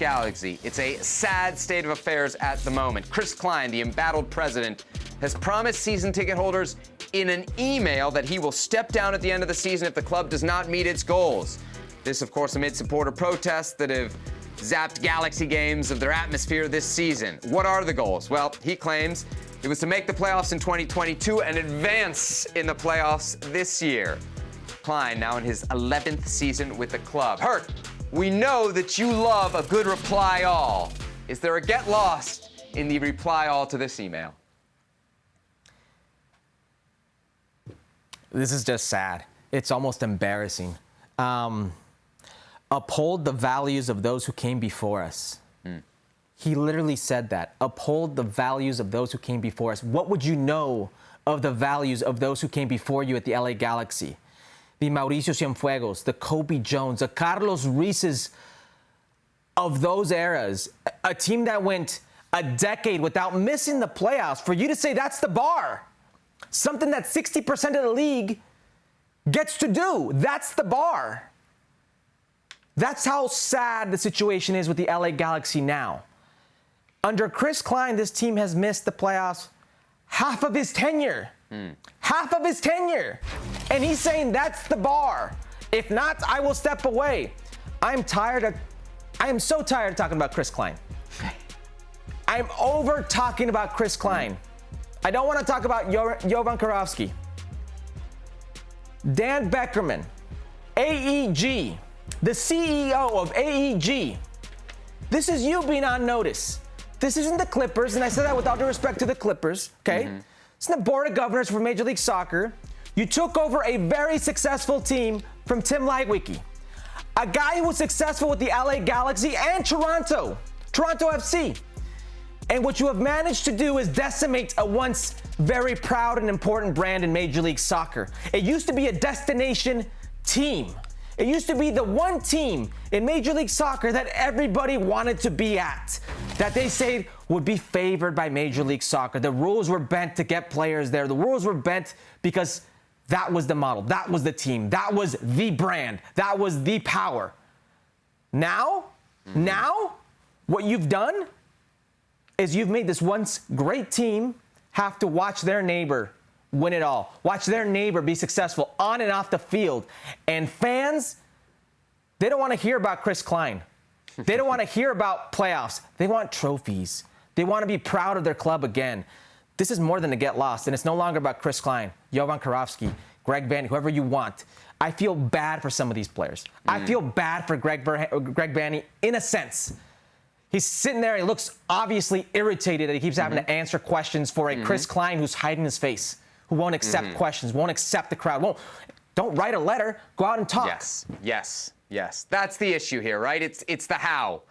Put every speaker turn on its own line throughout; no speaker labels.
Angeles Galaxy. It's a sad state of affairs at the moment. Chris Klein, the embattled president, has promised season ticket holders in an email that he will step down at the end of the season if the club does not meet its goals. This, of course, amid supporter protests that have zapped Galaxy games of their atmosphere this season. What are the goals? Well, he claims it was to make the playoffs in 2022 and advance in the playoffs this year. Klein now in his 11th season with the club. Herc, we know that you love a good reply all. Is there a get lost in the reply all to this email?
This is just sad. It's almost embarrassing. Uphold the values of those who came before us. He literally said that. Uphold the values of those who came before us. What would you know of the values of those who came before you at the LA Galaxy? The Mauricio Cienfuegos, the Kobe Jones, the Carlos Ruizes of those eras. A team that went a decade without missing the playoffs. For you to say that's the bar. Something that 60% of the league gets to do. That's the bar. That's how sad the situation is with the LA Galaxy now. Under Chris Klein, this team has missed the playoffs half of his tenure. Half of his tenure. And he's saying that's the bar. If not, I will step away. I am so tired of talking about Chris Klein. I'm over talking about Chris Klein. I don't want to talk about Jovan Kirovski. Dan Beckerman, AEG, the CEO of AEG. This is you being on notice. This isn't the Clippers, and I say that with all due respect to the Clippers, okay? It's the Board of Governors for Major League Soccer. You took over a very successful team from Tim Lightwicky, a guy who was successful with the LA Galaxy and Toronto FC. And what you have managed to do is decimate a once very proud and important brand in Major League Soccer. It used to be a destination team. It used to be the one team in Major League Soccer that everybody wanted to be at, that they say would be favored by Major League Soccer. The rules were bent to get players there. The rules were bent because that was the model. That was the team. That was the brand. That was the power. Now, what you've done is you've made this once great team have to watch their neighbor win it all. Watch their neighbor be successful on and off the field. And fans, they don't want to hear about Chris Klein. They don't want to hear about playoffs. They want trophies. They want to be proud of their club again. This is more than a get lost, and it's no longer about Chris Klein, Jovan Kirovski, Greg Vanney, whoever you want. I feel bad for some of these players. I feel bad for Greg Vanney in a sense. He's sitting there and he looks obviously irritated that he keeps having to answer questions for a Chris Klein who's hiding his face, who won't accept questions, won't accept the crowd. Don't write a letter. Go out and talk.
Yes. That's the issue here, right? It's the how.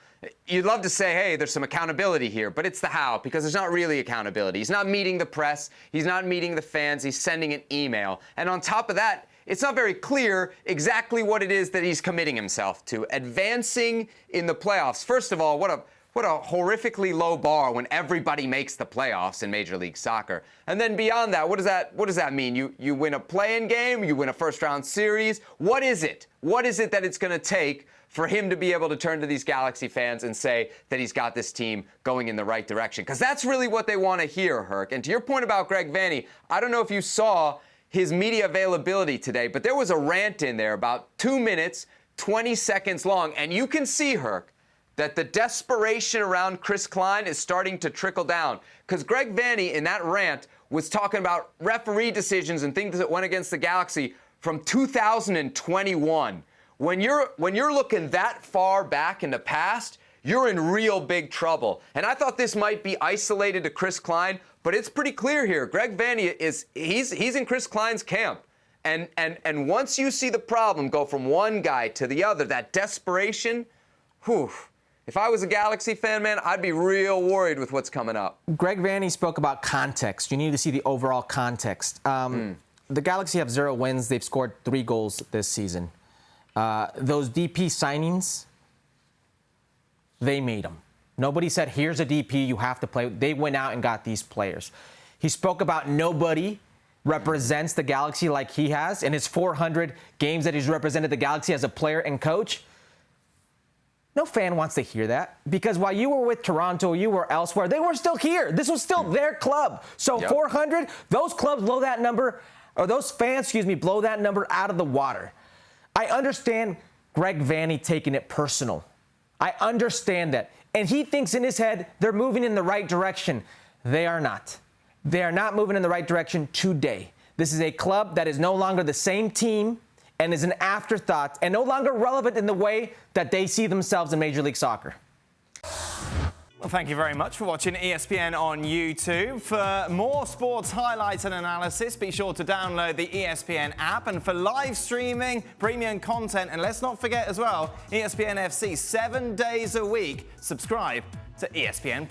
You'd love to say, hey, there's some accountability here, but it's the how, because there's not really accountability. He's not meeting the press. He's not meeting the fans. He's sending an email. And on top of that, it's not very clear exactly what it is that he's committing himself to. Advancing in the playoffs. First of all, what a horrifically low bar when everybody makes the playoffs in Major League Soccer. And then beyond that, what does that mean? You win a play-in game, you win a first-round series. What is it? What is it that it's going to take for him to be able to turn to these Galaxy fans and say that he's got this team going in the right direction? Because that's really what they want to hear, Herc. And to your point about Greg Vanney, I don't know if you saw his media availability today, but there was a rant in there about 2 minutes, 20 seconds long. And you can see, Herc, that the desperation around Chris Klein is starting to trickle down. Because Greg Vanney, in that rant, was talking about referee decisions and things that went against the Galaxy from 2021. When you're looking that far back in the past, you're in real big trouble. And I thought this might be isolated to Chris Klein, but it's pretty clear here. Greg Vanney he's in Chris Klein's camp. And once you see the problem go from one guy to the other, that desperation, if I was a Galaxy fan, man, I'd be real worried with what's coming up.
Greg Vanney spoke about context. You need to see the overall context. The Galaxy have 0 wins. They've scored 3 goals this season. Those DP signings, they made them. Nobody said, here's a DP, you have to play. They went out and got these players. He spoke about nobody represents the Galaxy like he has in his 400 games that he's represented the Galaxy as a player and coach. No fan wants to hear that, because while you were with Toronto, you were elsewhere, they were still here. This was still their club. So 400, those clubs blow that number, or those fans, blow that number out of the water. I understand Greg Vanney taking it personal. I understand that. And he thinks in his head they're moving in the right direction. They are not. They are not moving in the right direction today. This is a club that is no longer the same team and is an afterthought and no longer relevant in the way that they see themselves in Major League Soccer.
Well, thank you very much for watching ESPN on YouTube. For more sports highlights and analysis, be sure to download the ESPN app. And for live streaming, premium content, and let's not forget as well, ESPN FC 7 days a week, subscribe to ESPN+.